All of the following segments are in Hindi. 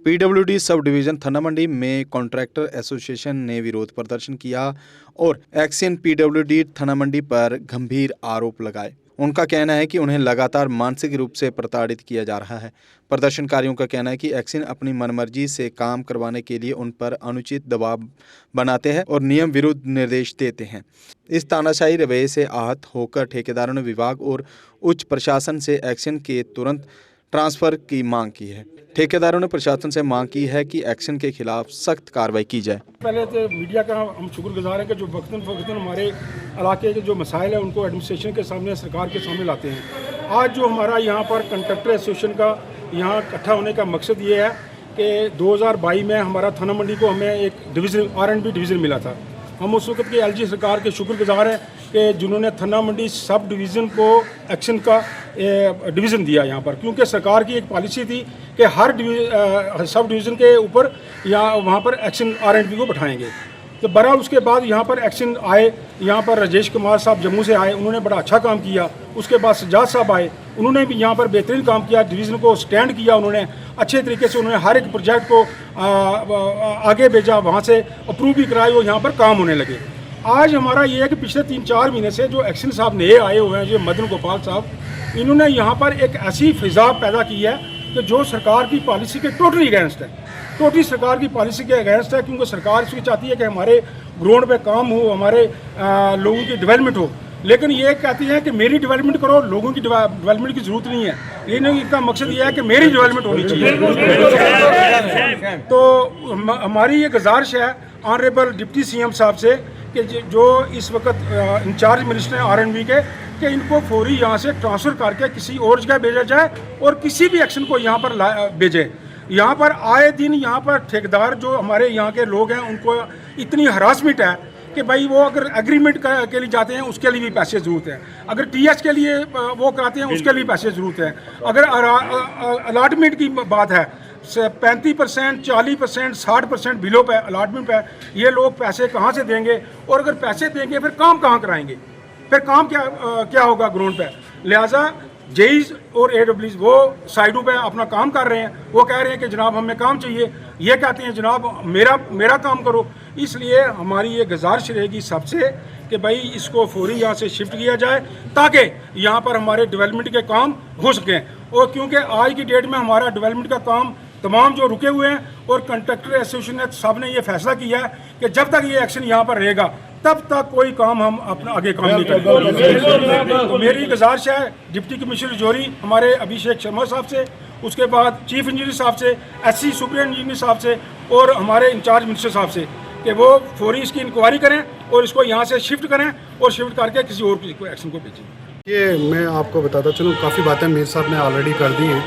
पीडब्ल्यूडी सब डिवीज़न थाना मंडी में कॉन्ट्रैक्टर एसोसिएशन ने विरोध प्रदर्शन किया और एक्सियन पीडब्ल्यूडी थाना मंडी पर गंभीर आरोप लगाए। उनका कहना है कि उन्हें लगातार मानसिक रूप से प्रताड़ित किया जा रहा है। प्रदर्शनकारियों का कहना है कि एक्सियन अपनी मनमर्जी से काम करवाने के लिए उन पर अनुचित दबाव बनाते हैं और नियम विरुद्ध निर्देश देते हैं। इस तानाशाही रवैये से आहत होकर ठेकेदारों ने विभाग और उच्च प्रशासन से एक्सियन के तुरंत ट्रांसफर की मांग की है। ठेकेदारों ने प्रशासन से मांग की है कि एक्शन के खिलाफ सख्त कार्रवाई की जाए। पहले तो मीडिया का हम शुक्रगुजार हैं कि जो वक्तन फ़वक्तन हमारे इलाके के जो मसाइल हैं उनको एडमिनिस्ट्रेशन के सामने, सरकार के सामने लाते हैं। आज जो हमारा यहाँ पर कंट्रैक्टर एसोसिएशन का यहाँ इकट्ठा होने का मकसद ये है कि 2022 में हमारा थाना मंडी को हमें एक डिवीज़न R&B डिवीज़न मिला था। हम उस वक्त के LG सरकार के शुक्रगुजार हैं कि जिन्होंने थाना मंडी सब डिवीज़न को एक्शन का डिवीज़न दिया यहाँ पर, क्योंकि सरकार की एक पॉलिसी थी कि हर सब डिवीज़न के ऊपर या वहाँ पर एक्शन R&B को बैठाएंगे। तो बहरहाल उसके बाद यहाँ पर एक्शन आए, यहाँ पर राजेश कुमार साहब जम्मू से आए, उन्होंने बड़ा अच्छा काम किया। उसके बाद सज्जाद साहब आए, उन्होंने भी यहाँ पर बेहतरीन काम किया, डिवीज़न को स्टैंड किया, उन्होंने अच्छे तरीके से उन्होंने हर एक प्रोजेक्ट को आगे भेजा, वहाँ से अप्रूव भी कराए और यहाँ पर काम होने लगे। आज हमारा ये है कि पिछले 3-4 महीने से जो एक्शन साहब नए आए हुए हैं, जो मदन गोपाल साहब, इन्होंने यहाँ पर एक ऐसी फिजा पैदा की है कि जो सरकार की पॉलिसी के टोटली अगेंस्ट है, टोटली सरकार की पॉलिसी के अगेंस्ट है। क्योंकि सरकार इसकी चाहती है कि हमारे ग्राउंड पे काम हो, हमारे लोगों की डेवलपमेंट हो, लेकिन ये कहती है कि मेरी डेवलपमेंट करो, लोगों की डेवलपमेंट की ज़रूरत नहीं है। इनका मकसद ये है कि मेरी डेवलपमेंट होनी चाहिए। तो हमारी ये गुजारिश है ऑनरेबल डिप्टी CM साहब से कि जो इस वक्त इंचार्ज मिनिस्टर हैं R&B के, कि इनको फौरी यहाँ से ट्रांसफ़र करके किसी और जगह भेजा जाए और किसी भी एक्शन को यहाँ पर भेजें। यहाँ पर आए दिन यहाँ पर ठेकेदार जो हमारे यहाँ के लोग हैं उनको इतनी हरासमेंट है कि भाई वो अगर एग्रीमेंट के लिए जाते हैं उसके लिए भी पैसे ज़रूरत है, अगर TH के लिए वो कराते हैं उसके लिए पैसे ज़रूरत है, अगर अलाटमेंट की बात है 35%, 40%, 60% बिलों पे अलॉटमेंट पे ये लोग पैसे कहाँ से देंगे, और अगर पैसे देंगे फिर काम कहाँ कराएंगे, फिर काम क्या होगा ग्राउंड पे। लिहाजा जेईज और AWs वो साइडों पे अपना काम कर रहे हैं, वो कह रहे हैं कि जनाब हमें काम चाहिए, ये कहते हैं जनाब मेरा काम करो। इसलिए हमारी ये गुजारिश रहेगी सबसे कि भाई इसको फौरी यहाँ से शिफ्ट किया जाए ताकि यहाँ पर हमारे डेवलपमेंट के काम हो सकें। और क्योंकि आज की डेट में हमारा डेवलपमेंट का काम तमाम जो रुके हुए हैं, और कंट्रैक्टर एसोसिएशन साहब ने ये फैसला किया है कि जब तक ये एक्शन यहाँ पर रहेगा तब तक कोई काम हम अपना आगे काम नहीं करेंगे। तो मेरी गुजारिश है डिप्टी कमिश्नर जोरी हमारे अभिषेक शर्मा साहब से, उसके बाद चीफ इंजीनियर साहब से, SC सुपर इंजीनियर साहब से और हमारे इंचार्ज मिनिस्टर साहब से कि वो फौरी इसकी इंक्वायरी करें और इसको यहाँ से शिफ्ट करें और शिफ्ट करके किसी और एक्शन को भेजें। ये मैं आपको बताता चलूँ, काफ़ी बातें मीर साहब ने ऑलरेडी कर दी हैं।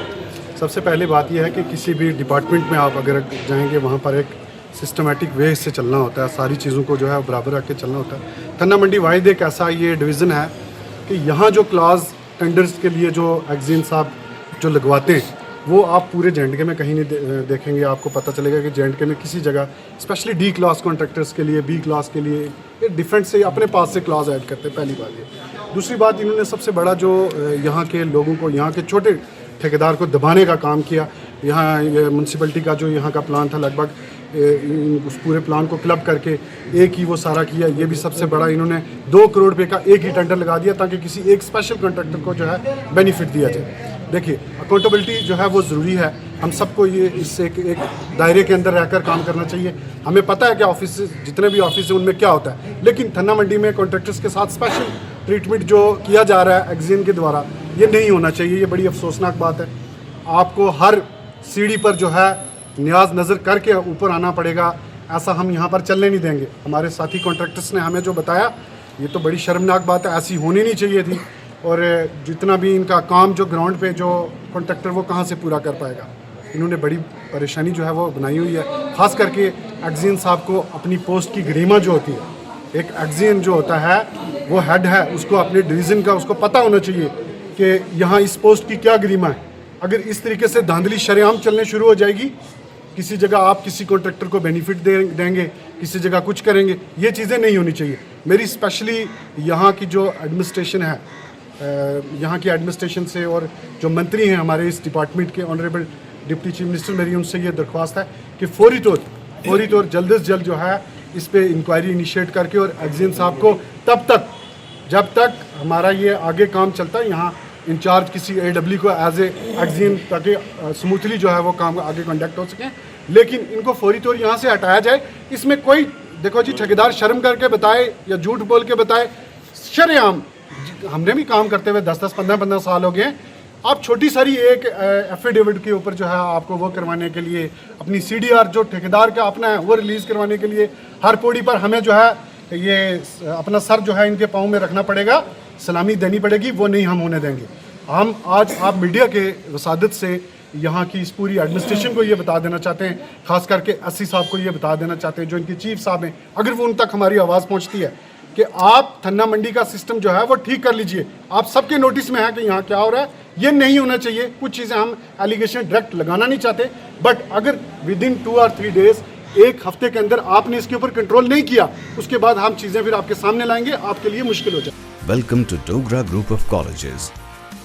सबसे पहली बात यह है कि किसी भी डिपार्टमेंट में आप अगर जाएंगे वहाँ पर एक सिस्टमेटिक वे से चलना होता है, सारी चीज़ों को जो है बराबर रख के चलना होता है। थाना मंडी वाहिद एक ऐसा ये डिवीज़न है कि यहाँ जो क्लास टेंडर्स के लिए जो एक्सियन साहब जो लगवाते हैं वो आप पूरे J&K में कहीं नहीं देखेंगे। आपको पता चलेगा कि J&K में किसी जगह स्पेशली D क्लास कॉन्ट्रैक्टर्स के लिए, B क्लास के लिए ये डिफरेंट से अपने पास से क्लास ऐड करते हैं। पहली बात ये। दूसरी बात, इन्होंने सबसे बड़ा जो यहाँ के लोगों को, यहाँ के छोटे ठेकेदार को दबाने का काम किया। यहाँ म्यूनसिपलिटी का जो यहाँ का प्लान था, लगभग उस पूरे प्लान को क्लब करके एक ही वो सारा किया। ये भी सबसे बड़ा, इन्होंने 2 करोड़ रुपये का एक ही टेंडर लगा दिया ताकि किसी एक स्पेशल कॉन्ट्रैक्टर को जो है बेनिफिट दिया जाए। देखिए, अकाउंटेबिलिटी जो है वो ज़रूरी है। हम सबको ये इससे एक दायरे के अंदर रहकर काम करना चाहिए। हमें पता है कि ऑफिस जितने भी ऑफिस हैं उनमें क्या होता है, लेकिन थाना मंडी में कॉन्ट्रैक्टर्स के साथ स्पेशल ट्रीटमेंट जो किया जा रहा है एक्सियन के द्वारा, ये नहीं होना चाहिए। ये बड़ी अफसोसनाक बात है। आपको हर सीढ़ी पर जो है न्याज नज़र करके ऊपर आना पड़ेगा। ऐसा हम यहाँ पर चलने नहीं देंगे। हमारे साथी कॉन्ट्रैक्टर्स ने हमें जो बताया ये तो बड़ी शर्मनाक बात है, ऐसी होनी नहीं चाहिए थी। और जितना भी इनका काम जो ग्राउंड पे जो कॉन्ट्रैक्टर वो कहाँ से पूरा कर पाएगा। इन्होंने बड़ी परेशानी जो है वो बनाई हुई है। ख़ास करके एक्सियन साहब को अपनी पोस्ट की गरिमा जो होती है, एक एक्सियन जो होता है वो हेड है, उसको अपने डिवीज़न का उसको पता होना चाहिए कि यहाँ इस पोस्ट की क्या गरिमा है। अगर इस तरीके से धांधली शरेआम चलने शुरू हो जाएगी, किसी जगह आप किसी कॉन्ट्रैक्टर को बेनिफिट देंगे, किसी जगह कुछ करेंगे, ये चीज़ें नहीं होनी चाहिए। मेरी स्पेशली यहाँ की जो एडमिनिस्ट्रेशन है, यहाँ की एडमिनिस्ट्रेशन से और जो मंत्री हैं हमारे इस डिपार्टमेंट के ऑनरेबल डिप्टी चीफ मिनिस्टर, मेरी उनसे ये दरख्वास्त है कि फौरी तौर जल्द से जल्द जो है इस पे इंक्वायरी इनिशिएट करके और एक्जिन साहब को जब तक हमारा ये आगे काम चलता है यहाँ इंचार्ज किसी AW को एज ए एक्जिन, ताकि स्मूथली जो है वो काम आगे कंडक्ट हो सके, लेकिन इनको फौरी तौर यहाँ से हटाया जाए। इसमें कोई देखो जी, ठेकेदार शर्म करके बताए या झूठ बोल के बताए, शरेआम हमने भी काम करते हुए 10-10, 15-15 साल हो गए। आप छोटी सारी एक एफिडेविट के ऊपर जो है आपको वो करवाने के लिए अपनी CDR जो ठेकेदार का अपना है वो रिलीज़ करवाने के लिए हर पौड़ी पर हमें जो है ये अपना सर जो है इनके पाँव में रखना पड़ेगा, सलामी देनी पड़ेगी, वो नहीं हम होने देंगे। हम आज आप मीडिया के वसादत से यहाँ की इस पूरी एडमिनिस्ट्रेशन को ये बता देना चाहते हैं, खास करके SC साहब को ये बता देना चाहते हैं जो इनके चीफ साहब हैं, अगर वो उन तक हमारी आवाज़ पहुँचती है कि आप थन्ना मंडी का सिस्टम जो है वो ठीक कर लीजिए। आप सबके नोटिस में है कि यहाँ क्या हो रहा है, ये नहीं होना चाहिए। कुछ चीज़ें हम एलिगेशन डायरेक्ट लगाना नहीं चाहते, बट अगर विदिन 2 और 3 डेज, एक हफ्ते के अंदर आपने इसके ऊपर कंट्रोल नहीं किया, उसके बाद हम चीज़ें फिर आपके सामने लाएंगे, आपके लिए मुश्किल हो जाए। Welcome to Dogra Group of Colleges.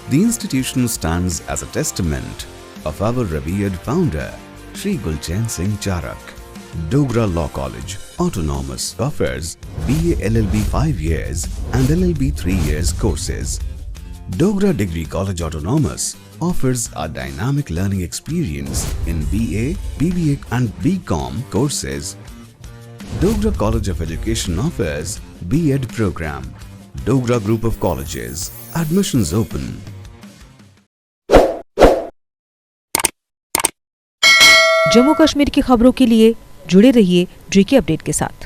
The institution stands as a testament of our revered founder, Shri Gulchain Singh Charak. Dogra Law College, Autonomous, offers BA LLB 5 years and LLB 3 years courses. Dogra Degree College Autonomous offers a dynamic learning experience in BA, BBA and BCom courses. Dogra College of Education offers B.Ed program. Dogra Group of Colleges. Admissions open. Jammu Kashmir की खबरों के लिए जुड़े रहिए JK अपडेट के साथ।